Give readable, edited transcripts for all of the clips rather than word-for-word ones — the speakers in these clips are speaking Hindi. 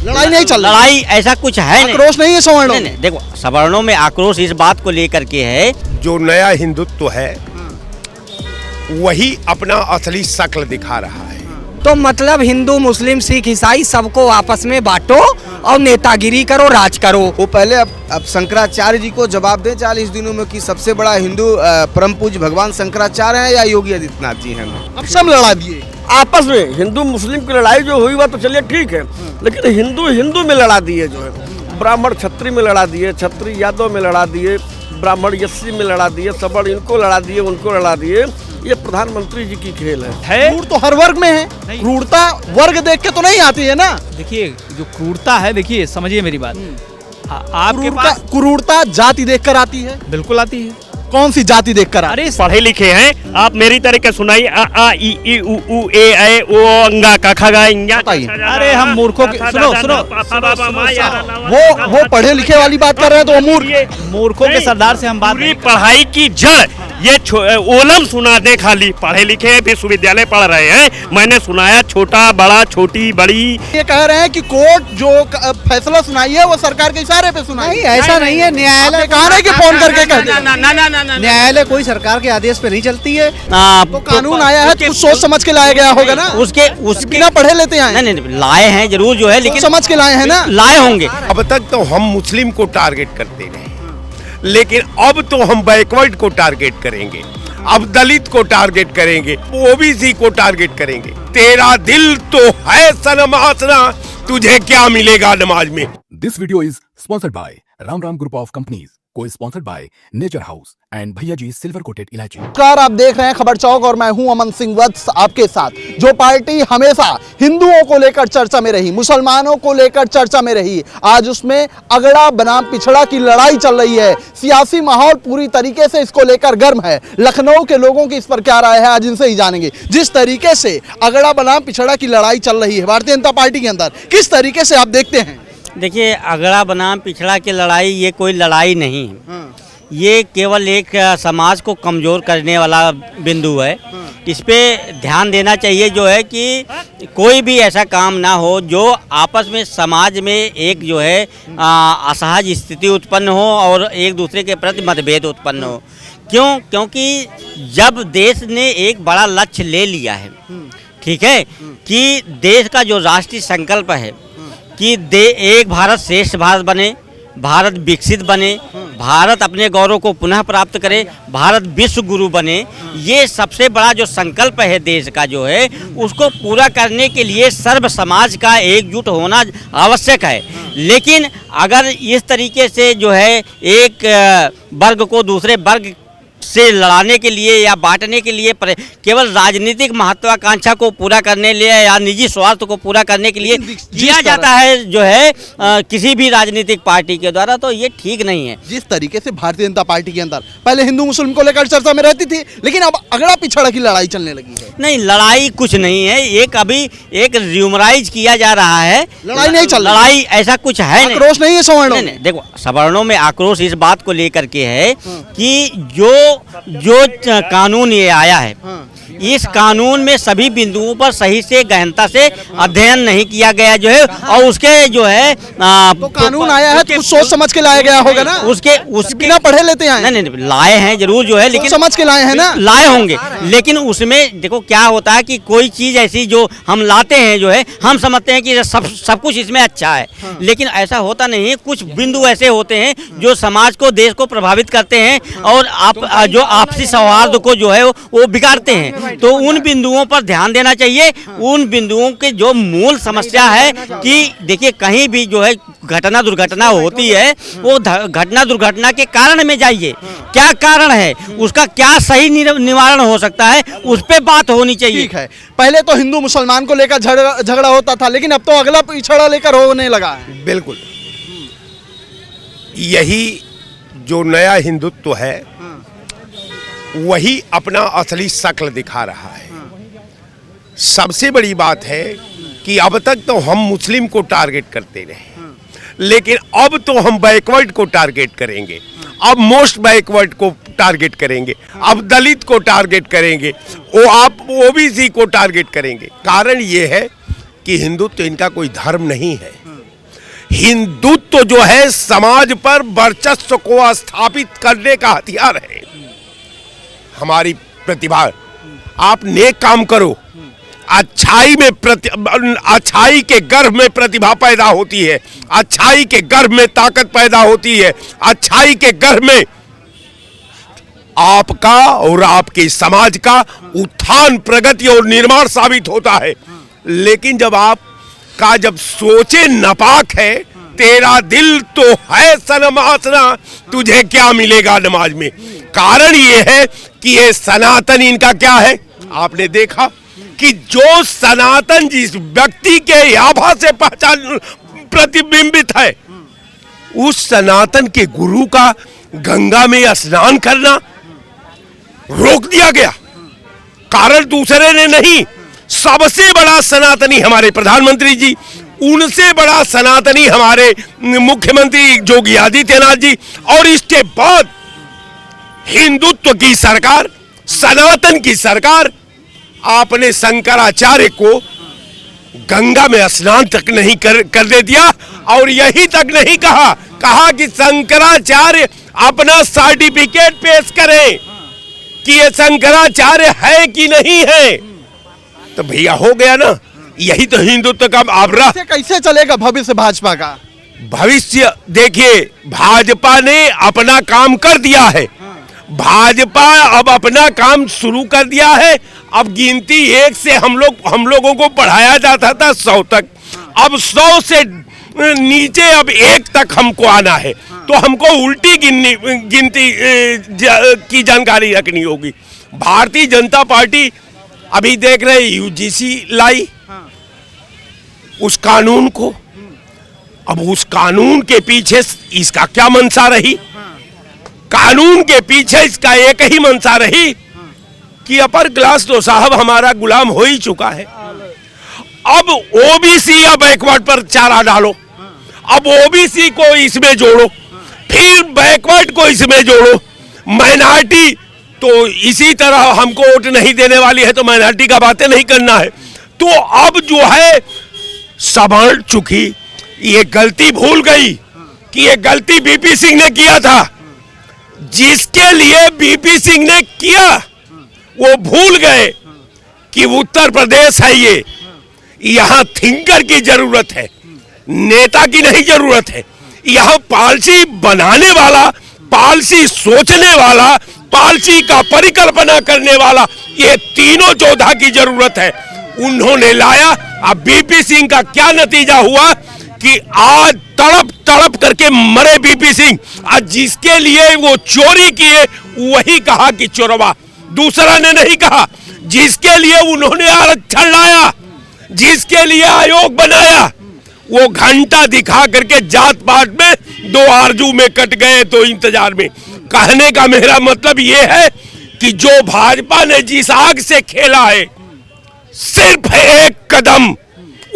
लड़ाई नहीं चल रही, लड़ाई ऐसा कुछ है नहीं, आक्रोश नहीं है सवर्णों नहीं, नहीं, देखो सवर्णों में आक्रोश इस बात को लेकर के है, जो नया हिंदुत्व है वही अपना असली शक्ल दिखा रहा है। तो मतलब हिंदू मुस्लिम सिख ईसाई सबको आपस में बांटो और नेतागिरी करो, राज करो। वो पहले अब शंकराचार्य जी को जवाब दें 40 दिनों में कि सबसे बड़ा हिंदू परम पूज्य भगवान शंकराचार्य हैं या योगी आदित्यनाथ जी हैं। अब सब लड़ा दिए आपस में। हिंदू मुस्लिम की लड़ाई जो हुई वह तो चलिए ठीक है, लेकिन हिंदू हिंदू में लड़ा दिए, जो है ब्राह्मण क्षत्रिय में लड़ा दिए, क्षत्रिय यादव में लड़ा दिए, ब्राह्मण यस्सी में लड़ा दिए, सवर्ण इनको लड़ा दिए, उनको लड़ा दिए। ये प्रधानमंत्री जी की खेल है। क्रूर तो हर वर्ग में है, क्रूरता वर्ग देख के तो नहीं आती है ना। देखिए जो क्रूरता है, देखिए समझिए मेरी बात, आपके पास क्रूरता जाति देखकर आती है, बिल्कुल आती है। कौन सी जाति देखकर आती है? अरे पढ़े लिखे हैं आप, मेरी तरीके सुनाइए। अ आ इ ई उ ऊ ए ऐ ओ अंगा क ख ग इंगा। अरे हम मूर्खों के सुनो वो पढ़े लिखे वाली बात कर रहे हैं तो वो मूर्खों के सरदार से हम बात पूरी पढ़ाई की जड़ ये ओलम सुना दे, खाली पढ़े लिखे विश्वविद्यालय पढ़ रहे हैं। मैंने सुनाया छोटा बड़ा छोटी बड़ी। ये कह रहे हैं कि कोर्ट जो फैसला सुनाई है वो सरकार के इशारे पे सुनाई। नहीं ऐसा नहीं है, न्यायालय कहा है कि फोन करके कह दे। न्यायालय कोई सरकार के आदेश पे नहीं चलती है। तो कानून आया है कुछ सोच समझ के लाया गया होगा ना। उसके बिना पढ़े लेते हैं। नहीं लाए हैं जरूर, जो है लेकिन समझ के लाए हैं ना, लाए होंगे। अब तक तो हम मुस्लिम को टारगेट करते रहे, लेकिन अब तो हम बैकवर्ड को टारगेट करेंगे, अब दलित को टारगेट करेंगे, ओबीसी को टारगेट करेंगे। तेरा दिल तो है सनम आसना, तुझे क्या मिलेगा नमाज में। This video is sponsored by Ram group of companies, co sponsored by Nature House and Bhaiya ji silver coated इलायची। नमस्कार, आप देख रहे हैं खबर चौक और मैं हूं अमन सिंह वत्स आपके साथ। जो पार्टी हमेशा हिंदुओं को लेकर चर्चा में रही, मुसलमानों को लेकर चर्चा में रही, आज उसमें अगड़ा बनाम पिछड़ा की लड़ाई चल रही है। सियासी माहौल पूरी तरीके से इसको लेकर गर्म है। लखनऊ के लोगों की इस पर क्या राय है, आज इनसे ही जानेंगे। जिस तरीके से अगड़ा बनाम पिछड़ा की लड़ाई चल रही है भारतीय जनता पार्टी के अंदर, किस तरीके से आप देखते हैं? देखिए अगड़ा बनाम पिछड़ा की लड़ाई ये कोई लड़ाई नहीं है, ये केवल एक समाज को कमज़ोर करने वाला बिंदु है। इस पे ध्यान देना चाहिए, जो है कि कोई भी ऐसा काम ना हो जो आपस में समाज में एक जो है असहज स्थिति उत्पन्न हो और एक दूसरे के प्रति मतभेद उत्पन्न हो। क्यों? क्योंकि जब देश ने एक बड़ा लक्ष्य ले लिया है, ठीक है, कि देश का जो राष्ट्रीय संकल्प है कि एक भारत श्रेष्ठ भारत बने, भारत विकसित बने, भारत अपने गौरव को पुनः प्राप्त करे, भारत विश्व गुरु बने, ये सबसे बड़ा जो संकल्प है देश का जो है, उसको पूरा करने के लिए सर्व समाज का एकजुट होना आवश्यक है। लेकिन अगर इस तरीके से जो है एक वर्ग को दूसरे वर्ग से लड़ाने के लिए या बांटने के लिए केवल राजनीतिक महत्वाकांक्षा को पूरा करने लिए या निजी स्वार्थ को पूरा करने के लिए किया जाता है जो है किसी भी राजनीतिक पार्टी के द्वारा, तो ये ठीक नहीं है। जिस तरीके से भारतीय जनता पार्टी के अंदर पहले हिंदू मुस्लिम को लेकर चर्चा में रहती थी, लेकिन अब अगड़ा पिछड़ा की लड़ाई चलने लगी है। नहीं, लड़ाई कुछ नहीं है, एक अभी एक र्यूमराइज किया जा रहा है। लड़ाई नहीं चल रही, लड़ाई ऐसा कुछ है नहीं, आक्रोश नहीं है सवर्णों में। देखो सवर्णों में आक्रोश इस बात को लेकर के है कि जो कानून ये आया है, इस कानून में सभी बिंदुओं पर सही से गहनता से अध्ययन नहीं किया गया जो है, और उसके जो है तो कानून आया है कुछ सोच समझ के लाया गया होगा ना। उसके बिना पढ़े लेते हैं। नहीं लाए हैं जरूर, जो है लेकिन समझ के लाए हैं ना, लाए होंगे। लेकिन उसमें देखो क्या होता है कि कोई चीज ऐसी जो हम लाते हैं जो है, हम समझते हैं कि सब कुछ इसमें अच्छा है, लेकिन ऐसा होता नहीं है। कुछ बिंदु ऐसे होते हैं जो समाज को, देश को प्रभावित करते हैं और जो आपसी सौहार्द को जो है वो बिगाड़ते हैं। तो उन बिंदुओं पर ध्यान देना चाहिए। उन बिंदुओं के जो मूल समस्या है कि देखिए कहीं भी जो है घटना दुर्घटना होती है, वो घटना दुर्घटना के कारण में जाइए, क्या कारण है, उसका क्या सही निवारण हो सकता है, उस पे बात होनी चाहिए। ठीक है, पहले तो हिंदू मुसलमान को लेकर झगड़ा होता था, लेकिन अब तो अगला पिछड़ा लेकर होने लगा है। बिल्कुल, यही जो नया हिंदुत्व है वही अपना असली शक्ल दिखा रहा है। सबसे बड़ी बात है कि अब तक तो हम मुस्लिम को टारगेट करते रहे, लेकिन अब तो हम बैकवर्ड को टारगेट करेंगे, अब मोस्ट बैकवर्ड को टारगेट करेंगे, अब दलित को टारगेट करेंगे, आप ओबीसी को टारगेट करेंगे। कारण ये है कि हिंदुत्व इनका कोई धर्म नहीं है, हिंदुत्व जो है समाज पर वर्चस्व को स्थापित करने का हथियार है। हमारी प्रतिभा, आप नेक काम करो, अच्छाई में अच्छाई के गर्भ में प्रतिभा पैदा होती है, अच्छाई के गर्भ में ताकत पैदा होती है, अच्छाई के गर्भ में आपका और आपके समाज का उत्थान, प्रगति और निर्माण साबित होता है। लेकिन जब आपका जब सोचे नापाक है, तेरा दिल तो है सनमासना, तुझे क्या मिलेगा नमाज में। कारण ये है कि ये सनातन इनका क्या है, आपने देखा कि जो सनातन जिस व्यक्ति के आभा से पहचान प्रतिबिंबित है, उस सनातन के गुरु का गंगा में स्नान करना रोक दिया गया। कारण दूसरे ने नहीं, सबसे बड़ा सनातनी हमारे प्रधानमंत्री जी, उनसे बड़ा सनातनी हमारे मुख्यमंत्री योगी आदित्यनाथ जी, और इसके बाद हिंदुत्व की सरकार, सनातन की सरकार, आपने शंकराचार्य को गंगा में स्नान तक नहीं करने दिया। और यही तक नहीं कहा कि शंकराचार्य अपना सर्टिफिकेट पेश करें कि ये शंकराचार्य है कि नहीं है। तो भैया हो गया ना, यही तो हिंदुत्व का आवरण। कैसे चलेगा भविष्य भाजपा का? भविष्य देखिए, भाजपा ने अपना काम कर दिया है, भाजपा अब अपना काम शुरू कर दिया है। अब गिनती 1 से हम लोगों को पढ़ाया जाता था 100 तक, अब 100 से नीचे अब 1 तक हमको आना है। तो हमको उल्टी गिनती की जानकारी रखनी होगी। भारतीय जनता पार्टी अभी देख रहे यूजीसी लाई उस कानून को, अब उस कानून के पीछे इसका क्या मंशा रही? कानून के पीछे इसका एक ही मंशा रही कि अपर क्लास तो साहब हमारा गुलाम हो ही चुका है, अब ओबीसी या बैकवर्ड पर चारा डालो, अब ओबीसी को इसमें जोड़ो, फिर बैकवर्ड को इसमें जोड़ो, माइनॉरिटी तो इसी तरह हमको वोट नहीं देने वाली है तो माइनॉरिटी का बातें नहीं करना है। तो अब जो है संभल चुकी, ये गलती भूल गई कि ये गलती बीपी सिंह ने किया था, जिसके लिए बीपी सिंह ने किया वो भूल गए कि उत्तर प्रदेश है ये, यहां थिंकर की जरूरत है, नेता की नहीं जरूरत है। यहां पॉलिसी बनाने वाला, पॉलिसी सोचने वाला, पॉलिसी का परिकल्पना करने वाला, ये तीनों योद्धा की जरूरत है। उन्होंने लाया। अब बीपी सिंह का क्या नतीजा हुआ कि आज तड़प तड़प करके मरे बीपी सिंह। आज जिसके लिए वो चोरी किए वही कहा कि चोरवा, दूसरा ने नहीं कहा। जिसके लिए उन्होंने आरक्षण लाया, जिसके लिए आयोग बनाया, वो घंटा दिखा करके जात पात में 2 आरजू में कट गए तो इंतजार में। कहने का मेरा मतलब ये है कि जो भाजपा ने जिस आग से खेला है, सिर्फ एक कदम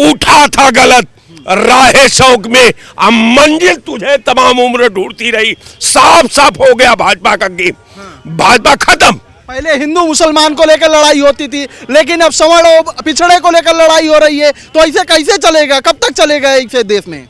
उठा था गलत, राहे शौक में अब मंजिल तुझे तमाम उम्र ढूंढती रही। साफ साफ हो गया भाजपा का गेम, भाजपा खत्म। पहले हिंदू मुसलमान को लेकर लड़ाई होती थी, लेकिन अब सवर्ण और पिछड़े को लेकर लड़ाई हो रही है। तो ऐसे कैसे चलेगा, कब तक चलेगा ऐसे देश में?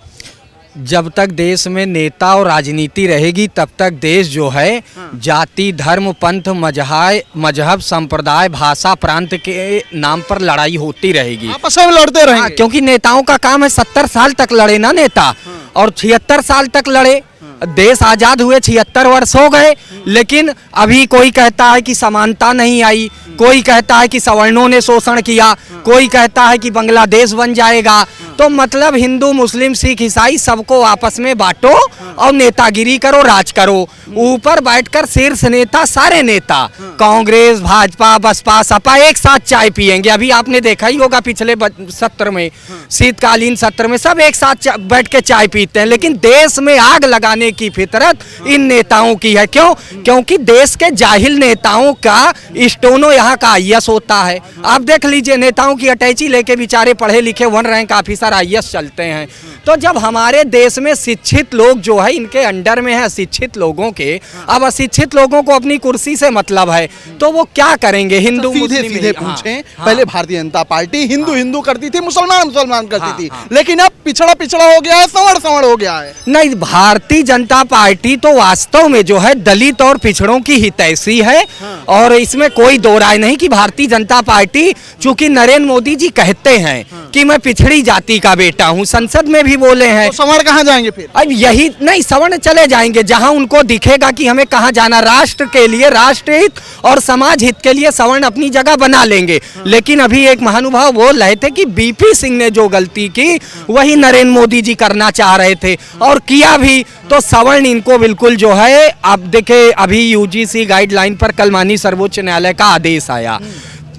जब तक देश में नेता और राजनीति रहेगी तब तक देश जो है जाति, धर्म, पंथ, मजहब, संप्रदाय, भाषा, प्रांत के नाम पर लड़ाई होती रहेगी, आपस में लड़ते रहेंगे। क्योंकि नेताओं का काम है 70 साल तक लड़े ना नेता, और 76 साल तक लड़े। देश आज़ाद हुए 76 वर्ष हो गए, लेकिन अभी कोई कहता है कि समानता नहीं आई, कोई कहता है कि सवर्णों ने शोषण किया, कोई कहता है कि बांग्लादेश बन जाएगा। तो मतलब हिंदू, मुस्लिम, सिख, ईसाई सबको आपस में बांटो और नेतागिरी करो, राज करो। ऊपर बैठकर शीर्ष नेता, सारे नेता, कांग्रेस, भाजपा, बसपा, सपा एक साथ चाय पिएंगे। अभी आपने देखा ही होगा पिछले सत्र में, शीतकालीन सत्र में सब एक साथ बैठ के चाय पीते हैं। लेकिन देश में आग लगाने की फितरत इन नेताओं की है। क्यों? क्योंकि देश के जाहिल नेताओं का स्टोनो यहाँ का आईएएस होता है। आप देख लीजिए, नेताओं की अटैची लेके बेचारे पढ़े लिखे 1 रैंक ऑफिसर ऑफिसर IAS चलते हैं। तो जब हमारे देश में शिक्षित लोग जो है इनके अंडर में है शिक्षित लोगों के, अब अशिक्षित लोगों को अपनी कुर्सी से मतलब है तो वो क्या करेंगे? हिंदू सीधे सीधे पूछें, पहले भारतीय जनता पार्टी हिंदू हिंदू करती थी, मुसलमान मुसलमान करती थी, लेकिन अब पिछड़ा पिछड़ा हो गया है, संवड़ संवड़ हो गया है। नहीं, भारतीय जनता पार्टी तो वास्तव में जो है दलित और पिछड़ों की हितैषी है और इसमें कोई दो राय नहीं कि भारतीय जनता पार्टी, चूंकि नरेंद्र मोदी जी कहते हैं कि मैं पिछड़ी जाति का बेटा हूं, संसद में भी बोले हैं। तो संवड़ कहाँ जाएंगे फिर? अब यही नहीं, सवर्ण चले जाएंगे जहां उनको दिखेगा कि हमें कहां जाना। राष्ट्र के लिए, राष्ट्र हित और समाज हित के लिए सवर्ण अपनी जगह बना लेंगे। लेकिन अभी एक महानुभाव बोल रहे थे कि BP सिंह ने जो गलती की वही नरेंद्र मोदी जी करना चाह रहे थे और किया भी। तो सवर्ण इनको बिल्कुल जो है, अब देखे अभी UGC गाइडलाइन पर कल माननीय सर्वोच्च न्यायालय का आदेश आया।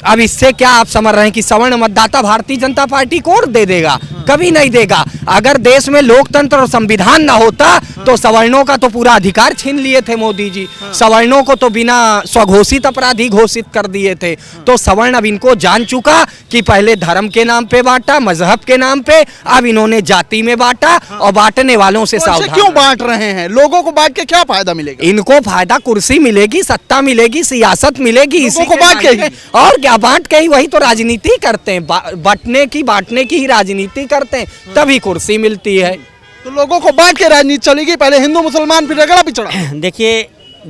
अब इससे क्या आप समझ रहे हैं कि सवर्ण मतदाता भारतीय जनता पार्टी को और दे देगा? कभी नहीं देगा। अगर देश में लोकतंत्र और संविधान ना होता तो सवर्णों का तो पूरा अधिकार छीन लिए थे मोदी जी। सवर्णों को तो बिना स्वघोषित अपराधी घोषित कर दिए थे। तो सवर्ण अब इनको जान चुका कि पहले धर्म के नाम पे बांटा, मजहब के नाम पे, अब इन्होंने जाति में बांटा और बांटने वालों से सावधान। क्यों बांट रहे हैं? लोगों को बांट के क्या फायदा मिलेगा? इनको फायदा कुर्सी मिलेगी, सत्ता मिलेगी, सियासत मिलेगी, इसी को बांट के ही। और क्या बांट के ही वही तो राजनीति करते हैं, बांटने की ही राजनीति करते हैं, तभी कुर्सी मिलती है। तो लोगों को बांट के राजनीति चलेगी, पहले हिंदू मुसलमान फिर अगड़ा पिछड़ा। देखिए,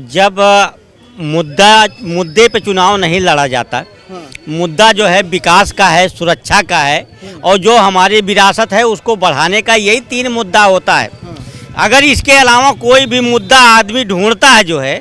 जब मुद्दे पे चुनाव नहीं लड़ा जाता, मुद्दा जो है विकास का है, सुरक्षा का है और जो हमारी विरासत है उसको बढ़ाने का, यही 3 मुद्दा होता है। अगर इसके अलावा कोई भी मुद्दा आदमी ढूंढता है जो है,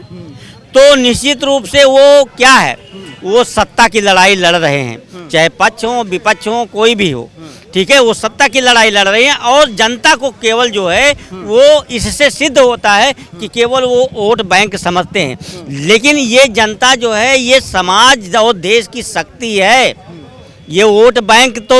तो निश्चित रूप से वो क्या है, वो सत्ता की लड़ाई लड़ रहे हैं, चाहे पक्ष हो विपक्ष हो कोई भी हो, ठीक है, वो सत्ता की लड़ाई लड़ रहे हैं। और जनता को केवल जो है वो इससे सिद्ध होता है कि केवल वो वोट बैंक समझते हैं। लेकिन ये जनता जो है, ये समाज और देश की शक्ति है। ये वोट बैंक तो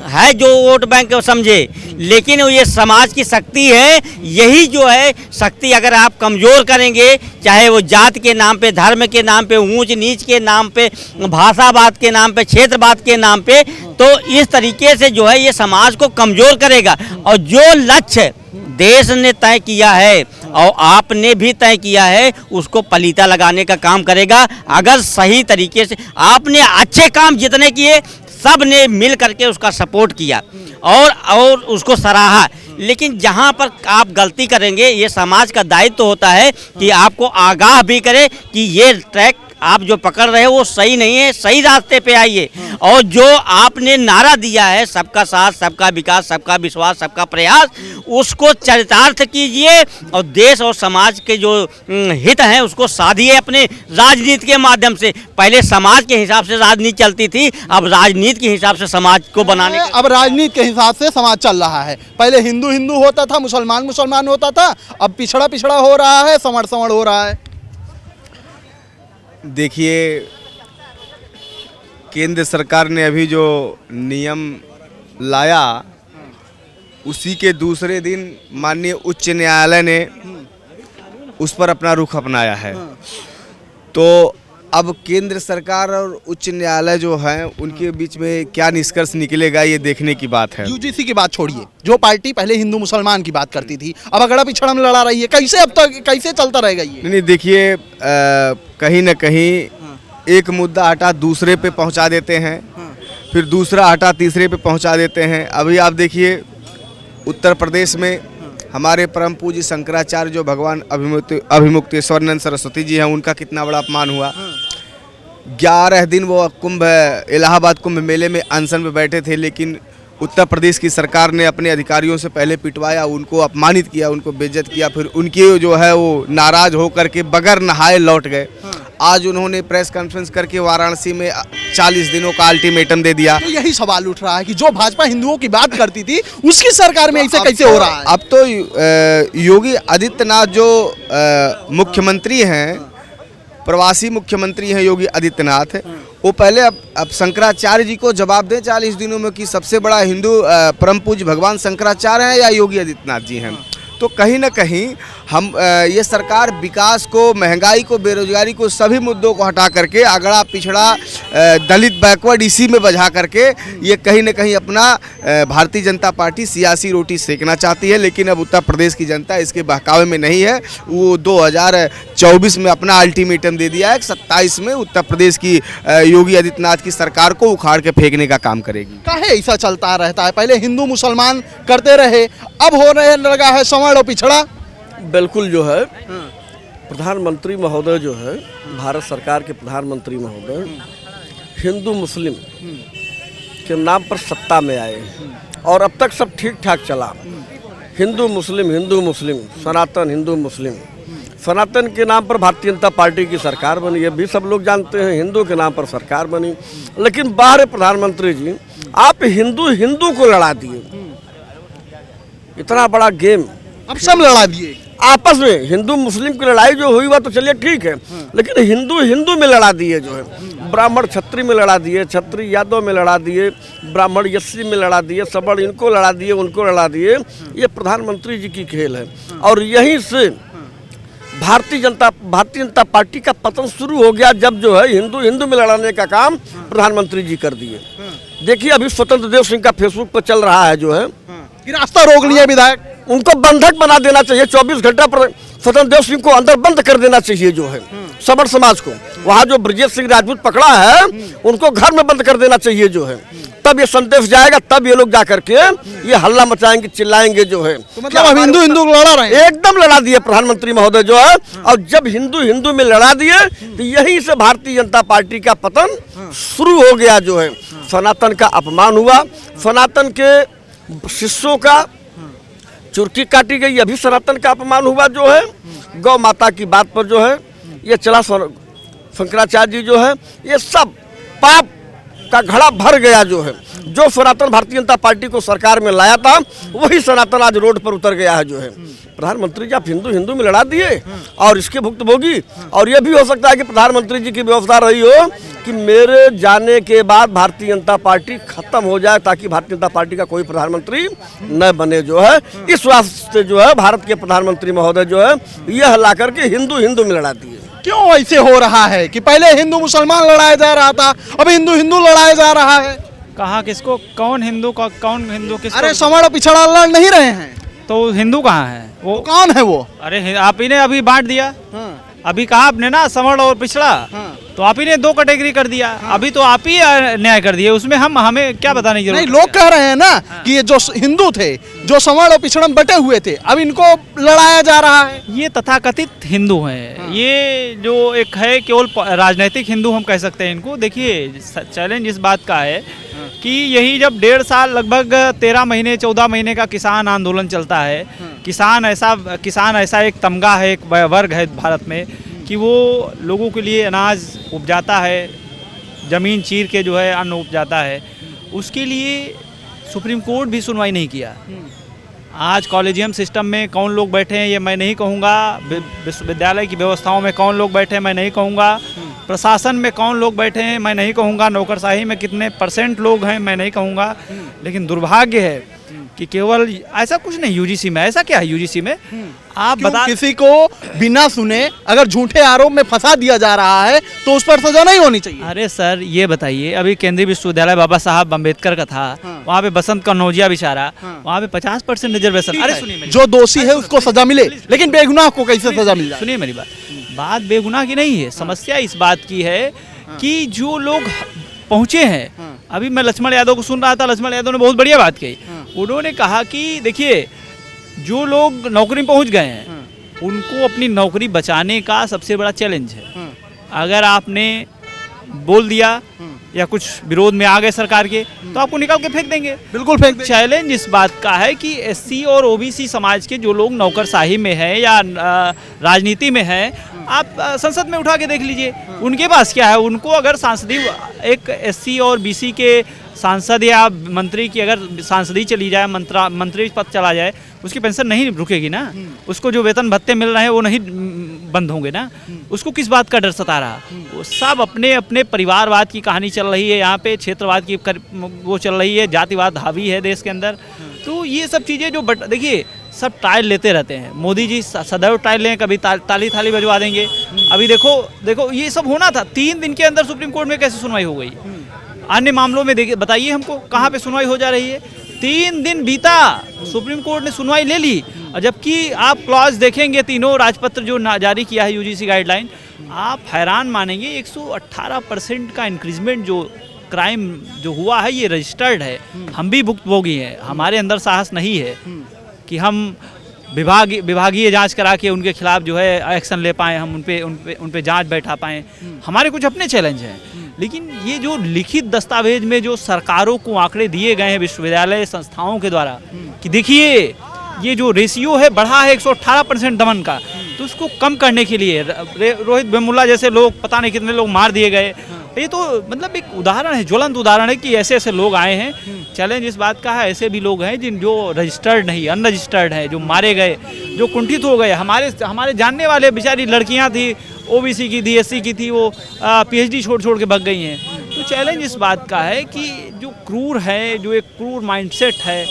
है जो वोट बैंक समझे, लेकिन ये समाज की शक्ति है। यही जो है शक्ति अगर आप कमज़ोर करेंगे, चाहे वो जात के नाम पे, धर्म के नाम पे, ऊंच नीच के नाम पे, भाषावाद के नाम पे, क्षेत्रवाद के नाम पे, तो इस तरीके से जो है ये समाज को कमज़ोर करेगा। और जो लक्ष्य देश ने तय किया है और आपने भी तय किया है, उसको पलीता लगाने का काम करेगा। अगर सही तरीके से आपने अच्छे काम जितने किए, सब ने मिल करके उसका सपोर्ट किया और उसको सराहा। लेकिन जहां पर आप गलती करेंगे, ये समाज का दायित्व होता है कि आपको आगाह भी करे कि ये ट्रैक आप जो पकड़ रहे हो वो सही नहीं है, सही रास्ते पे आइए। और जो आपने नारा दिया है, सबका साथ, सबका विकास, सबका विश्वास, सबका प्रयास, उसको चरितार्थ कीजिए और देश और समाज के जो हित हैं उसको साधिए अपने राजनीति के माध्यम से। पहले समाज के हिसाब से राजनीति चलती थी, अब राजनीति के हिसाब से समाज को बनाने अब राजनीति के हिसाब से समाज चल रहा है। पहले हिंदू हिंदू होता था, मुसलमान मुसलमान होता था, अब पिछड़ा पिछड़ा हो रहा है, संवड़ संवड़ हो रहा है। देखिए, केंद्र सरकार ने अभी जो नियम लाया, उसी के दूसरे दिन माननीय उच्च न्यायालय ने उस पर अपना रुख अपनाया है। तो अब केंद्र सरकार और उच्च न्यायालय जो है उनके बीच में क्या निष्कर्ष निकलेगा, ये देखने की बात है। UGC की बात छोड़िए, जो पार्टी पहले हिंदू मुसलमान की बात करती थी, अब अगड़ा पिछड़ा में लड़ा रही है, कैसे अब तक कैसे चलता रहेगा ये? नहीं, देखिए, कहीं ना कहीं एक मुद्दा हटा दूसरे पे पहुंचा देते हैं, फिर दूसरा हटा तीसरे पे पहुंचा देते हैं। अभी आप देखिए, उत्तर प्रदेश में हमारे परम पूज्य शंकराचार्य जो भगवान अभिमुक्तेश्वरानंद सरस्वती जी हैं, उनका कितना बड़ा अपमान हुआ। 11 दिन वो इलाहाबाद कुंभ मेले में अनशन में बैठे थे, लेकिन उत्तर प्रदेश की सरकार ने अपने अधिकारियों से पहले पिटवाया, उनको अपमानित किया, उनको बेइज्जत किया, फिर उनकी जो है वो नाराज होकर के बगैर नहाए लौट गए। आज उन्होंने प्रेस कॉन्फ्रेंस करके वाराणसी में 40 दिनों का अल्टीमेटम दे दिया। तो यही सवाल उठ रहा है कि जो भाजपा हिंदुओं की बात करती थी, उसकी सरकार में ऐसे कैसे हो रहा है? अब तो योगी आदित्यनाथ जो मुख्यमंत्री हैं, प्रवासी मुख्यमंत्री हैं योगी आदित्यनाथ, वो पहले अब शंकराचार्य जी को जवाब दें 40 दिनों में कि सबसे बड़ा हिंदू परम पूज्य भगवान शंकराचार्य हैं या योगी आदित्यनाथ जी हैं। तो कहीं ना कहीं हम ये सरकार विकास को, महंगाई को, बेरोजगारी को, सभी मुद्दों को हटा करके अगड़ा पिछड़ा दलित बैकवर्ड इसी में बजा करके ये कहीं ना कहीं अपना भारतीय जनता पार्टी सियासी रोटी सेकना चाहती है। लेकिन अब उत्तर प्रदेश की जनता इसके बहकावे में नहीं है। वो 2024 में अपना अल्टीमेटम दे दिया है, 27 में उत्तर प्रदेश की योगी आदित्यनाथ की सरकार को उखाड़ के फेंकने का काम करेगी। काहे ऐसा चलता रहता है? पहले हिंदू मुसलमान करते रहे, अब होने लगा है सवर्ण और पिछड़ा। बिल्कुल जो है प्रधानमंत्री महोदय जो है, भारत सरकार के प्रधानमंत्री महोदय हिंदू मुस्लिम के नाम पर सत्ता में आए और अब तक सब ठीक ठाक चला। हिंदू मुस्लिम, सनातन हिंदू मुस्लिम, सनातन के नाम पर भारतीय जनता पार्टी की सरकार बनी, ये भी सब लोग जानते हैं। हिंदू के नाम पर सरकार बनी, लेकिन बाहर प्रधानमंत्री जी आप हिंदू को लड़ा दिए। इतना बड़ा गेम अब सब लड़ा दिए आपस में। हिंदू मुस्लिम की लड़ाई जो हुई वह तो चलिए ठीक है, लेकिन हिंदू में लड़ा दिए जो है। ब्राह्मण छत्री में लड़ा दिए, छत्री यादव में लड़ा दिए, ब्राह्मण एससी में लड़ा दिए, सवर्ण इनको लड़ा दिए, उनको लड़ा दिए। ये प्रधानमंत्री जी की खेल है और यहीं से भारतीय जनता पार्टी का पतन शुरू हो गया, जब जो है हिंदू में लड़ाने का काम प्रधानमंत्री जी कर दिए। देखिए अभी स्वतंत्र देव सिंह का फेसबुक पर चल रहा है जो है कि रास्ता रोक लिया विधायक, उनको बंधक बना देना चाहिए। 24 घंटा पर स्वतंत्र देव सिंह को अंदर बंद कर देना चाहिए जो है सवर्ण समाज को। वहाँ जो ब्रजेश सिंह राजपूत पकड़ा है उनको घर में बंद कर देना चाहिए जो है। तब ये संदेश जाएगा, तब ये लोग जा करके ये हल्ला मचाएंगे, चिल्लाएंगे जो है। तो मतलब अब हिंदू लड़ा रहे हैं। एकदम लड़ा दिए प्रधानमंत्री महोदय जो है। और जब हिंदू में लड़ा दिए तो यहीं से भारतीय जनता पार्टी का पतन शुरू हो गया जो है। सनातन का अपमान हुआ, सनातन के शिष्यों का चुरकी काटी गई, अभी सनातन का अपमान हुआ जो है। गौ माता की बात पर जो है ये चला, शंकराचार्य जी जो है, ये सब पाप का घड़ा भर गया जो है। जो सनातन भारतीय जनता पार्टी को सरकार में लाया था वही सनातन आज रोड पर उतर गया है जो है। प्रधानमंत्री जी आप हिंदू में लड़ा दिए और इसके भुक्तभोगी। और ये भी हो सकता है कि प्रधानमंत्री जी की व्यवस्था रही हो कि मेरे जाने के बाद भारतीय जनता पार्टी खत्म हो जाए, ताकि भारतीय जनता पार्टी का कोई प्रधानमंत्री न बने जो है। इस वास्ते जो है भारत के प्रधानमंत्री महोदय जो है यह ला करके हिंदू में लड़ा दिए। क्यों ऐसे हो रहा है कि पहले हिंदू मुसलमान लड़ाया जा रहा था, अब हिंदू लड़ाया जा रहा है? कहाँ किसको, कौन हिंदू किसको? अरे सवर्ण पिछड़ा लड़ नहीं रहे हैं तो हिंदू कहाँ है वो? कौन है वो? अरे आप ही ने अभी बांट दिया। अभी कहा आपने ना सवर्ण और पिछड़ा, तो आप ही ने 2 कैटेगरी कर दिया। अभी तो आप ही न्याय कर दिए, उसमें हमें क्या बताने की जरूरत? नहीं, लोग कह रहे हैं ना कि ये जो हिंदू थे, जो सवर्ण और पिछड़ा में बटे हुए थे, अब इनको लड़ाया जा रहा है। ये तथाकथित हिंदू हैं। ये जो एक है केवल राजनीतिक हिंदू हम कह सकते हैं इनको। देखिए चैलेंज इस बात का है कि यही जब 1.5 साल लगभग 13 महीने 14 महीने का किसान आंदोलन चलता है, किसान ऐसा एक तमगा है, एक वर्ग है भारत में कि वो लोगों के लिए अनाज उपजाता है, ज़मीन चीर के जो है अन्न उपजाता है, उसके लिए सुप्रीम कोर्ट भी सुनवाई नहीं किया। आज कॉलेजियम सिस्टम में कौन लोग बैठे हैं ये मैं नहीं कहूँगा, विश्वविद्यालय की व्यवस्थाओं में कौन लोग बैठे हैं मैं नहीं कहूँगा, प्रशासन में कौन लोग बैठे हैं मैं नहीं कहूँगा, नौकरशाही में कितने % लोग हैं मैं नहीं कहूँगा। लेकिन दुर्भाग्य है कि केवल ऐसा कुछ नहीं, यूजीसी में ऐसा क्या है? यूजीसी में आप बता, किसी को बिना सुने अगर झूठे आरोप में फंसा दिया जा रहा है तो उस पर सजा नहीं होनी चाहिए। अरे सर ये बताइए, अभी केंद्रीय विश्वविद्यालय बाबा साहब अम्बेडकर का था, वहाँ पे बसंत कन्नौजिया बेचारा, वहाँ पे 50% रिजर्वेशन। अरे सुनिए, जो दोषी है उसको सजा मिले, लेकिन बेगुनाह को कैसे सजा मिल जाए? सुनिए मेरी बात बेगुनाह की नहीं है। समस्या इस बात की है कि जो लोग पहुँचे हैं, अभी मैं लक्ष्मण यादव को सुन रहा था, लक्ष्मण यादव ने बहुत बढ़िया बात कही। उन्होंने कहा कि देखिए जो लोग नौकरी में पहुंच गए हैं उनको अपनी नौकरी बचाने का सबसे बड़ा चैलेंज है। अगर आपने बोल दिया या कुछ विरोध में आ गए सरकार के तो आपको निकाल के फेंक देंगे। बिल्कुल फेंक देंगे। चैलेंज इस बात का है कि एससी और ओबीसी समाज के जो लोग नौकरशाही में हैं या राजनीति में हैं, आप संसद में उठा के देख लीजिए उनके पास क्या है। उनको अगर सांसदीय एक एससी और बीसी के सांसद या मंत्री की अगर सांसदी चली जाए, मंत्री पद चला जाए, उसकी पेंशन नहीं रुकेगी ना, उसको जो वेतन भत्ते मिल रहे हैं वो नहीं बंद होंगे ना। उसको किस बात का डर सता रहा? वो सब अपने अपने परिवारवाद की कहानी चल रही है यहाँ पे, क्षेत्रवाद की वो चल रही है, जातिवाद हावी है देश के अंदर। तो ये सब चीज़ें जो देखिए सब ट्रायल लेते रहते हैं। मोदी जी सदैव ट्रायल लें, कभी ताली थाली बजवा देंगे। अभी देखो ये सब होना था, 3 दिन के अंदर सुप्रीम कोर्ट में कैसे सुनवाई हो गई। अन्य मामलों में देखिए, बताइए हमको कहाँ पे सुनवाई हो जा रही है। 3 दिन बीता, सुप्रीम कोर्ट ने सुनवाई ले ली, और जबकि आप क्लॉज देखेंगे तीनों राजपत्र जो जारी किया है यूजीसी गाइडलाइन, आप हैरान मानेंगे 118% का इंक्रीजमेंट जो क्राइम जो हुआ है ये रजिस्टर्ड है। हम भी भुक्तभोगी हैं, हमारे अंदर साहस नहीं है कि हम विभागीय जांच करा के उनके खिलाफ जो है एक्शन ले पाएँ, हम उन पे जांच बैठा पाएँ। हमारे कुछ अपने चैलेंज हैं, लेकिन ये जो लिखित दस्तावेज में जो सरकारों को आंकड़े दिए गए हैं विश्वविद्यालय संस्थाओं के द्वारा कि देखिए ये जो रेशियो है बढ़ा है 118% दमन का, तो उसको कम करने के लिए रोहित वेमुला जैसे लोग, पता नहीं कितने लोग मार दिए गए। ये तो मतलब एक उदाहरण है, ज्वलंत उदाहरण है कि ऐसे ऐसे लोग आए हैं। चैलेंज इस बात का है, ऐसे भी लोग हैं जिन जो रजिस्टर्ड नहीं, अनरजिस्टर्ड है, जो मारे गए, जो कुंठित हो गए। हमारे जानने वाले बेचारी लड़कियां थी, ओबीसी की थी, एससी की थी, वो पीएचडी छोड़ के भग गई हैं। तो चैलेंज इस बात का है कि जो क्रूर है, जो एक क्रूर माइंडसेट है,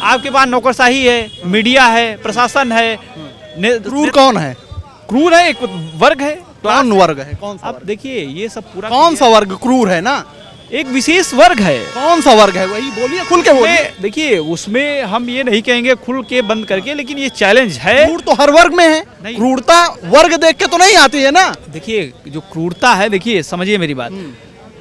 आपके पास नौकरशाही है, मीडिया है, प्रशासन है। क्रूर कौन है? क्रूर है एक वर्ग है। कौन वर्ग है? कौन सा? अब देखिए ये सब पूरा कौन सा वर्ग क्रूर है ना? एक विशेष वर्ग है। कौन सा वर्ग है? वही बोलिए, खुल के बोलिए। देखिए उसमें हम ये नहीं कहेंगे खुल के बंद करके, लेकिन ये चैलेंज है। क्रूर तो हर वर्ग में है, क्रूरता वर्ग देख के तो नहीं आती है ना। देखिए जो क्रूरता है, देखिए समझिए मेरी बात,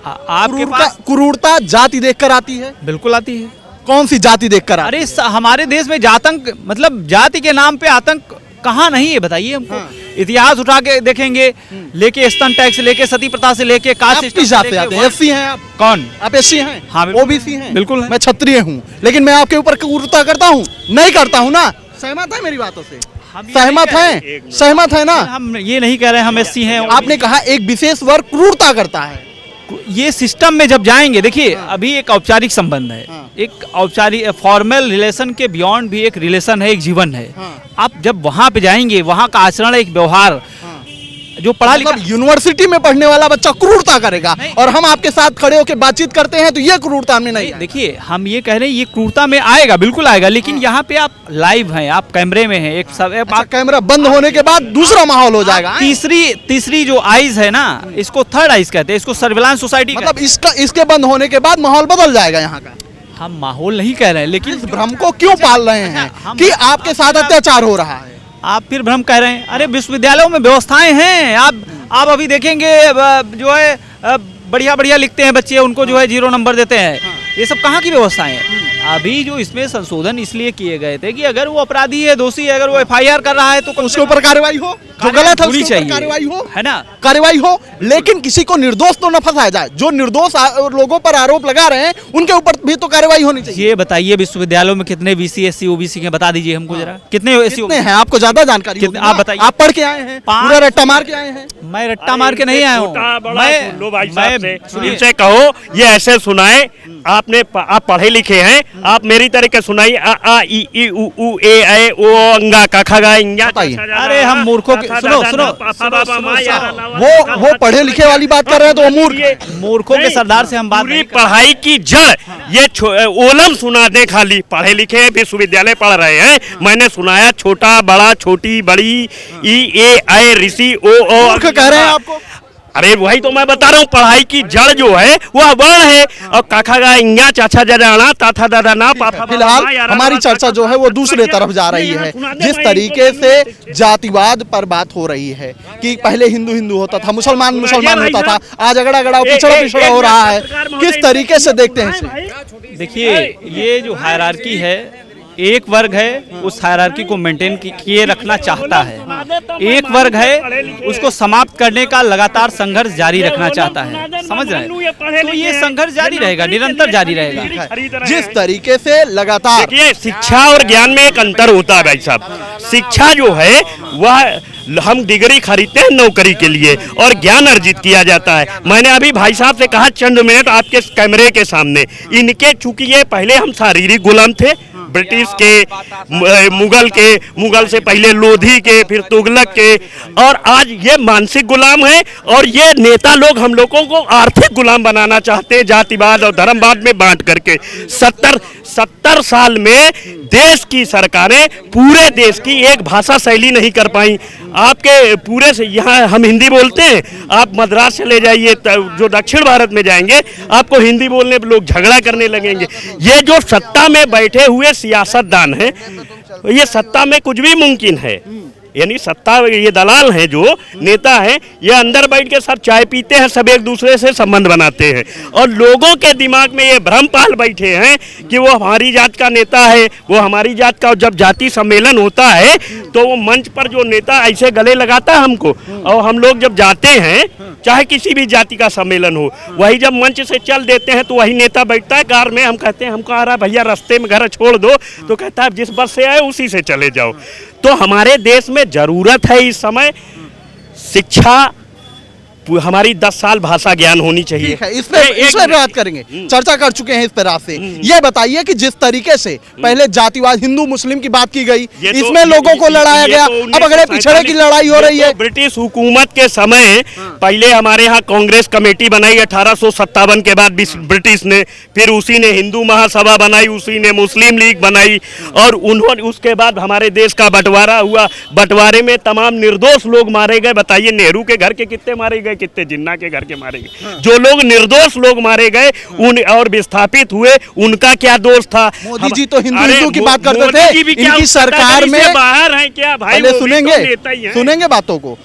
आपके पास क्रूरता जाति देखकर आती है। बिल्कुल आती है। कौन सी जाति देखकर? अरे हमारे देश में जातंक, मतलब जाति के नाम पे आतंक कहाँ नहीं है, बताइए हमको। इतिहास उठा के देखेंगे, लेके स्तन टैक्स लेके, सती प्रथा से लेके, कास्ट सिस्टम से लेके। एससी हैं आप? कौन? आप एससी हैं? हाँ, ओबीसी हैं? बिल्कुल। मैं क्षत्रिय हूँ, लेकिन मैं आपके ऊपर क्रूरता करता हूँ? नहीं करता हूँ ना। सहमत है मेरी बातों से? सहमत है? सहमत है ना? हम ये नहीं कह रहे हम एससी हैं। आपने कहा एक विशेष वर्ग क्रूरता करता है। ये सिस्टम में जब जाएंगे, देखिए अभी एक औपचारिक संबंध है, एक औपचारिक फॉर्मल रिलेशन के बियॉन्ड भी एक रिलेशन है, एक जीवन है। आप जब वहां पे जाएंगे, वहां का आचरण, एक व्यवहार जो पढ़ा लिखा, यूनिवर्सिटी में पढ़ने वाला बच्चा क्रूरता करेगा और हम आपके साथ खड़े होकर बातचीत करते हैं तो ये क्रूरता में नहीं। देखिए हम ये कह रहे हैं ये क्रूरता में आएगा, बिल्कुल आएगा, लेकिन यहाँ पे आप लाइव हैं, आप कैमरे में हैं, एक सब आप कैमरा बंद होने के बाद दूसरा माहौल हो जाएगा। तीसरी जो आइज है ना, इसको थर्ड आइज कहते हैं, इसको सर्विलांस सोसाइटी, मतलब इसके बंद होने के बाद माहौल बदल जाएगा यहाँ का। हम माहौल नहीं कह रहे हैं, लेकिन इस भ्रम को क्यों पाल रहे हैं कि आपके साथ अत्याचार हो रहा है? आप फिर भ्रम कह रहे हैं। अरे विश्वविद्यालयों में व्यवस्थाएं हैं, आप अभी देखेंगे जो है बढ़िया लिखते हैं बच्चे, उनको जो है 0 नंबर देते हैं। ये सब कहाँ की व्यवस्थाएं हैं? अभी जो इसमें संशोधन इसलिए किए गए थे कि अगर वो अपराधी है, दोषी है, अगर वो एफआईआर कर रहा है तो उसके ऊपर कार्रवाई हो, जो गलत है उसके ऊपर कार्रवाई हो, है ना, कार्रवाई हो, लेकिन किसी को निर्दोष तो न फंसाया जाए। जो निर्दोष लोगों पर आरोप लगा रहे हैं उनके ऊपर भी तो कार्रवाई होनी चाहिए। ये बताइए विश्वविद्यालयों में कितने बीसी, एससी, ओबीसी के बता दीजिए हमको जरा, कितने हैं? आपको ज्यादा जानकारी होगी, आप बताइए। आप पढ़ के आए हैं, पूरा रट्टा मार के आए हैं? मैं रट्टा मार के नहीं आया हूँ। इनसे कहो ये ऐसे सुनाए, आप पढ़े लिखे हैं, आप मेरी तरह के सुनाइए। आ आ ई ई उ ऊ ए ऐ ओ अंगा का खगा इंगा। अरे हम मूर्खों के सुनो वो पढ़े लिखे वाली बात कर रहे हैं तो मूर्खों के सरदार से हम बात नहीं। पढ़ाई की जड़ ये ओलम सुना दे, खाली पढ़े लिखे विश्वविद्यालय पढ़ रहे हैं। मैंने सुनाया छोटा बड़ा, छोटी बड़ी, ई ए ऐ ऋषि ओ कह रहे हैं आपको। अरे वही तो मैं बता रहा हूँ, पढ़ाई की जड़ जो है वह वर्ण है, और काखा गा इंगा चाचा जराना ताथा दादा ना पापा। फिलहाल हमारी चर्चा जो है वो दूसरे तरफ जा रही है। जिस तरीके से जातिवाद पर बात हो रही है कि पहले हिंदू होता था, मुसलमान होता था, आज अगड़ा पिछड़ा हो रहा है, किस तरीके से देखते हैं? देखिए ये जो हायरार्की है, एक वर्ग है उस हायरार्की को मेंटेन किए रखना चाहता है, एक वर्ग है उसको समाप्त करने का लगातार संघर्ष जारी रखना चाहता है। समझ रहे हैं? तो ये संघर्ष जारी रहेगा, निरंतर जारी रहेगा। जिस तरीके से लगातार, देखिए शिक्षा और ज्ञान में एक अंतर होता है भाई साहब। शिक्षा जो है वह हम डिग्री खरीदते हैं नौकरी के लिए, और ज्ञान अर्जित किया जाता है। मैंने अभी भाई साहब से कहा चंद मिनट आपके कैमरे के सामने, इनके चूंकि ये पहले हम शारीरिक गुलाम थे, ब्रिटिश के, मुगल से पहले लोधी के, फिर तुगलक के, और आज ये मानसिक गुलाम है। और ये नेता लोग हम लोगों को आर्थिक गुलाम बनाना चाहते हैं, जातिवाद और धर्मवाद में बांट करके। 70 साल में देश की सरकारें पूरे देश की एक भाषा शैली नहीं कर पाई। आपके पूरे से यहाँ हम हिंदी बोलते हैं, आप मद्रास चले जाइए, जो दक्षिण भारत में जाएंगे आपको हिंदी बोलने पर लोग झगड़ा करने लगेंगे। ये जो सत्ता में बैठे हुए सियासतदान हैं, ये सत्ता में कुछ भी मुमकिन है, यानी सत्ता, ये दलाल हैं जो नेता हैं, ये अंदर बैठ के सब चाय पीते हैं, सब एक दूसरे से संबंध बनाते हैं, और लोगों के दिमाग में ये भ्रम पाल बैठे हैं कि वो हमारी जात का नेता है, वो हमारी जात का। जब जाति सम्मेलन होता है तो वो मंच पर जो नेता ऐसे गले लगाता है हमको, और हम लोग जब जाते हैं, चाहे किसी भी जाति का सम्मेलन हो, वही जब मंच से चल देते हैं तो वही नेता बैठता है कार में। हम कहते हैं हमको आ रहा भैया, रास्ते में घर छोड़ दो, तो कहता है जिस बस से आए उसी से चले जाओ। तो हमारे देश में जरूरत है इस समय शिक्षा, हमारी 10 साल भाषा ज्ञान होनी चाहिए। ठीक है, इस पे बात करेंगे, चर्चा कर चुके हैं इस पर रात से। ये बताइए कि जिस तरीके से पहले जातिवाद, हिंदू मुस्लिम की बात की गई, इसमें लोगों को लड़ाया गया, अब अगले पिछड़े की लड़ाई हो रही है। ब्रिटिश हुकूमत के समय पहले हमारे यहाँ कांग्रेस कमेटी बनाई 1857 के बाद ब्रिटिश ने, फिर उसी ने हिंदू महासभा बनाई, उसी ने मुस्लिम लीग बनाई, और उन्होंने उसके बाद हमारे देश का बंटवारा हुआ। बंटवारे में तमाम निर्दोष लोग मारे गए। बताइए नेहरू के घर के कितने मारे गए, कितने जिन्ना के घर के मारे गए। जो लोग निर्दोष लोग मारे गए उन और विस्थापित हुए, उनका क्या दोष था? मोदी जी तो हिंदू की बात करते थे, इनकी सरकार में बाहर है क्या भाई? सुनेंगे बातों को।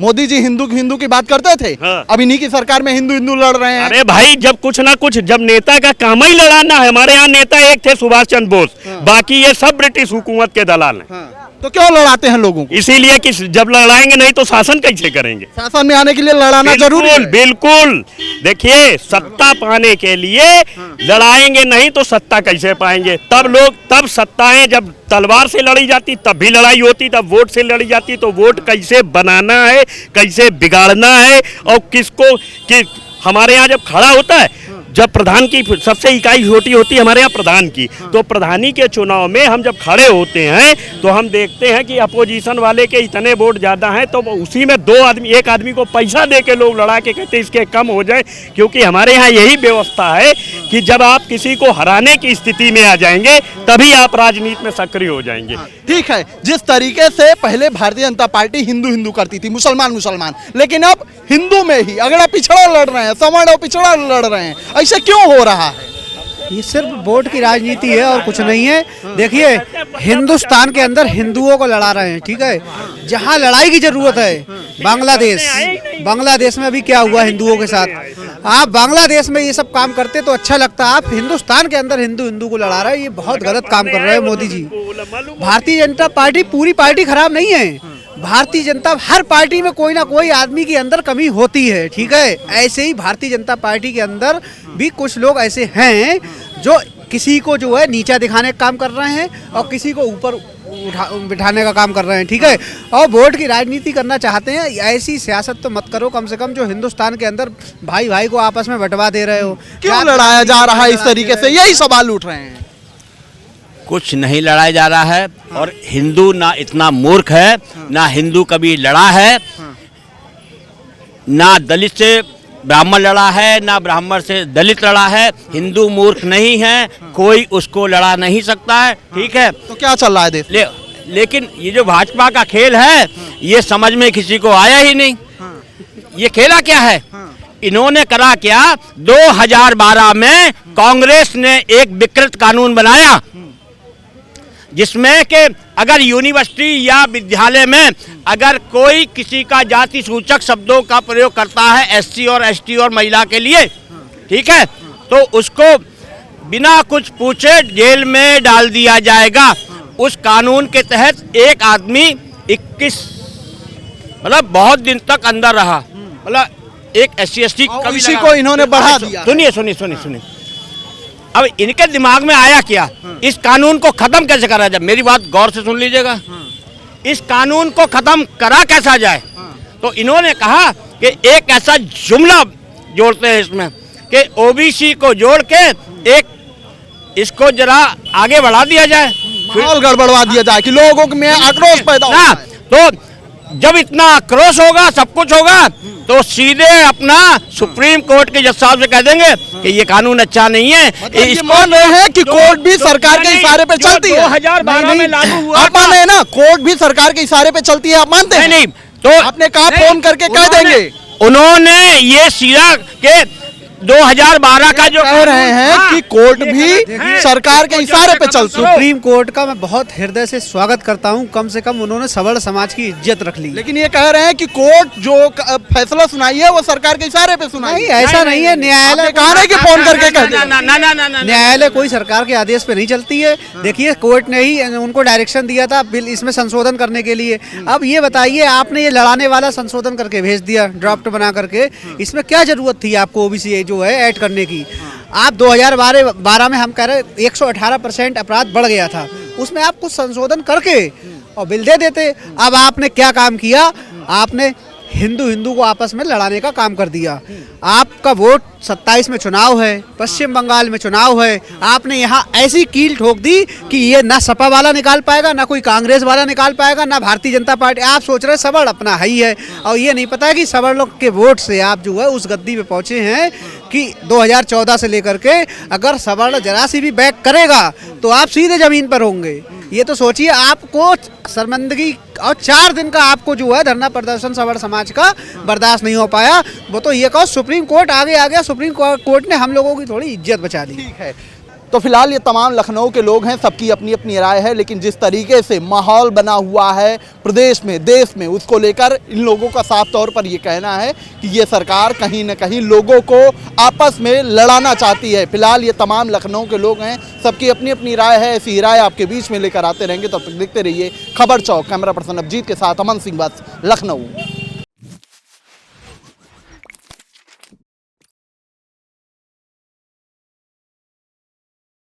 मोदी जी हिंदू की बात करते थे, अब इन्हीं की सरकार में हिंदू लड़ रहे हैं। अरे भाई, जब कुछ ना कुछ, जब नेता का काम ही लड़ाना है। हमारे यहाँ नेता एक थे, सुभाष चंद्र बोस, बाकी ये सब ब्रिटिश हुकूमत के दलाल हैं। तो क्यों लड़ाते हैं लोगों को? इसीलिए कि जब लड़ाएंगे नहीं तो शासन कैसे करेंगे? शासन में आने के लिए लड़ाना जरूरी है। बिल्कुल। देखिए, सत्ता पाने के लिए लड़ाएंगे नहीं तो सत्ता कैसे पाएंगे? तब सत्ताएं जब तलवार से लड़ी जाती तब भी लड़ाई होती, तब वोट से लड़ी जाती तो वोट कैसे बनाना है, कैसे बिगाड़ना है, और किसको कि हमारे यहाँ जब खड़ा होता है, जब प्रधान की सबसे इकाई छोटी होती है हमारे यहाँ प्रधान की, तो प्रधानी के चुनाव में हम जब खड़े होते हैं तो हम देखते हैं कि अपोजिशन वाले के इतने वोट ज़्यादा हैं, तो उसी में एक आदमी को पैसा दे के लोग लड़ा के कहते इसके कम हो जाए। क्योंकि हमारे यहाँ यही व्यवस्था है कि जब आप किसी को हराने की स्थिति में आ जाएंगे तभी आप राजनीति में सक्रिय हो जाएंगे। ठीक है, जिस तरीके से पहले भारतीय जनता पार्टी हिंदू करती थी, मुसलमान, लेकिन अब हिंदू में ही अगड़ा पिछड़ा लड़ रहे हैं, सवर्ण और पिछड़ा लड़ रहे हैं, ऐसे क्यों हो रहा है? ये सिर्फ वोट की राजनीति है और कुछ नहीं है। देखिए, हिंदुस्तान के अंदर हिंदुओं को लड़ा रहे हैं, ठीक है। जहाँ लड़ाई की जरूरत है, बांग्लादेश में अभी क्या हुआ हिंदुओं के साथ। आप बांग्लादेश में ये सब काम करते तो अच्छा लगता, आप हिंदुस्तान के अंदर हिंदू को लड़ा रहे हैं, ये बहुत गलत काम कर रहे हैं मोदी जी। भारतीय जनता पार्टी पूरी पार्टी खराब नहीं है। भारतीय जनता, हर पार्टी में कोई ना कोई आदमी के अंदर कमी होती है, ठीक है। ऐसे ही भारतीय जनता पार्टी के अंदर भी कुछ लोग ऐसे हैं जो किसी को जो है नीचा दिखाने का काम कर रहे हैं और किसी को ऊपर बिठाने का काम कर रहे हैं, ठीक है। और वोट की राजनीति करना चाहते हैं, ऐसी सियासत तो मत करो कम से कम, जो हिंदुस्तान के अंदर भाई को आपस में बंटवा दे रहे हो। क्यों लड़ाया जा रहा है इस तरीके से, यही सवाल उठ रहे हैं। कुछ नहीं लड़ाया जा रहा है, और हिंदू ना इतना मूर्ख है, ना हिंदू कभी लड़ा है, ना दलित से ब्राह्मण लड़ा है, ना ब्राह्मण से दलित लड़ा है। हिंदू मूर्ख नहीं है, कोई उसको लड़ा नहीं सकता है, ठीक है। तो क्या चल रहा है देश? लेकिन ये जो भाजपा का खेल है, ये समझ में किसी को आया ही नहीं। ये खेला क्या है? इन्होंने करा क्या? 2012 में कांग्रेस ने एक विकृत कानून बनाया, जिसमें कि अगर यूनिवर्सिटी या विद्यालय में अगर कोई किसी का जाति सूचक शब्दों का प्रयोग करता है एससी और एसटी और महिला के लिए, ठीक है, तो उसको बिना कुछ पूछे जेल में डाल दिया जाएगा। उस कानून के तहत एक आदमी 21 मतलब बहुत दिन तक अंदर रहा, मतलब एक एससी एसटी को इन्होंने बढ़ा दिया। सुनिए, अब इनके दिमाग में आया क्या, इस कानून को खत्म कैसे करा जाए? मेरी बात गौर से सुन लीजिएगा। इस कानून को खत्म करा कैसा जाए? तो इन्होंने कहा कि एक ऐसा जुमला जोड़ते हैं इसमें कि ओबीसी को जोड़ के एक इसको जरा आगे बढ़ा दिया जाए, माहौल गड़बड़वा दिया जाए कि लोगों में आक्रोश पैदा हो ना जाए। तो जब इतना आक्रोश होगा, सब कुछ होगा, तो सीधे अपना सुप्रीम कोर्ट के जज साहब से कह देंगे कि ये कानून अच्छा नहीं है। ये मान रहे हैं कि कोर्ट भी सरकार के इशारे पे चलती है। 2012 में लागू हुआ आप मान रहे हैं ना, कोर्ट भी सरकार के इशारे पे चलती है, आप मानते हैं? नहीं, तो आपने कहा फोन करके कह देंगे। उन्होंने ये सीधा के 2012 का जो कह रहे हैं कि कोर्ट भी सरकार के इशारे पे चलती है। सुप्रीम कोर्ट का मैं बहुत हृदय से स्वागत करता हूं, कम से कम उन्होंने सवर्ण समाज की इज्जत रख ली। लेकिन ये कह रहे हैं कि कोर्ट जो फैसला सुनाई है वो सरकार के इशारे पे सुनाई नहीं, है। ऐसा नहीं है। न्यायालय कहा है कि फोन करके कह दें। न्यायालय कोई सरकार के आदेश पे नहीं चलती है। देखिए, कोर्ट ने ही उनको डायरेक्शन दिया था बिल इसमें संशोधन करने के लिए। अब ये बताइए, आपने ये लड़ाने वाला संशोधन करके भेज दिया, ड्राफ्ट बना करके। इसमें क्या जरूरत थी आपको ओबीसी जो है ऐड करने की? आप 2012 में हम कह रहे 118% अपराध बढ़ गया था, उसमें आप कुछ संशोधन करके और बिल दे देते। अब आपने क्या काम किया? आपने हिंदू को आपस में लड़ाने का काम कर दिया। आपका वोट 27 में चुनाव है, पश्चिम बंगाल में चुनाव है, आपने यहाँ ऐसी कील ठोक दी कि ये ना सपा वाला निकाल पाएगा, ना कोई कांग्रेस वाला निकाल पाएगा, ना भारतीय जनता पार्टी। आप सोच रहे सवर्ण अपना है ही है, और ये नहीं पता है कि सवर्ण लोग के वोट से आप जो है उस गद्दी पे पहुंचे हैं कि 2014 से लेकर के अगर सवर्ण जरा सी भी बैक करेगा तो आप सीधे जमीन पर होंगे। ये तो सोचिए, आपको शर्मिंदगी और 4 दिन का आपको जो है धरना प्रदर्शन सवर्ण समाज का बर्दाश्त नहीं हो पाया। वो तो ये कहो सुप्रीम कोर्ट आगे आ गया, सुप्रीम कोर्ट ने हम लोगों की थोड़ी इज्जत बचा ली। ठीक है, तो फिलहाल ये तमाम लखनऊ के लोग हैं, सबकी अपनी अपनी राय है, लेकिन जिस तरीके से माहौल बना हुआ है प्रदेश में, देश में, उसको लेकर इन लोगों का साफ तौर पर ये कहना है कि ये सरकार कहीं न कहीं लोगों को आपस में लड़ाना चाहती है। फिलहाल ये तमाम लखनऊ के लोग हैं, सबकी अपनी अपनी राय है। ऐसी राय आपके बीच में लेकर आते रहेंगे। तब तक देखते रहिए खबर चौक। कैमरा पर्सन अभिजीत के साथ अमन सिंह, बस लखनऊ।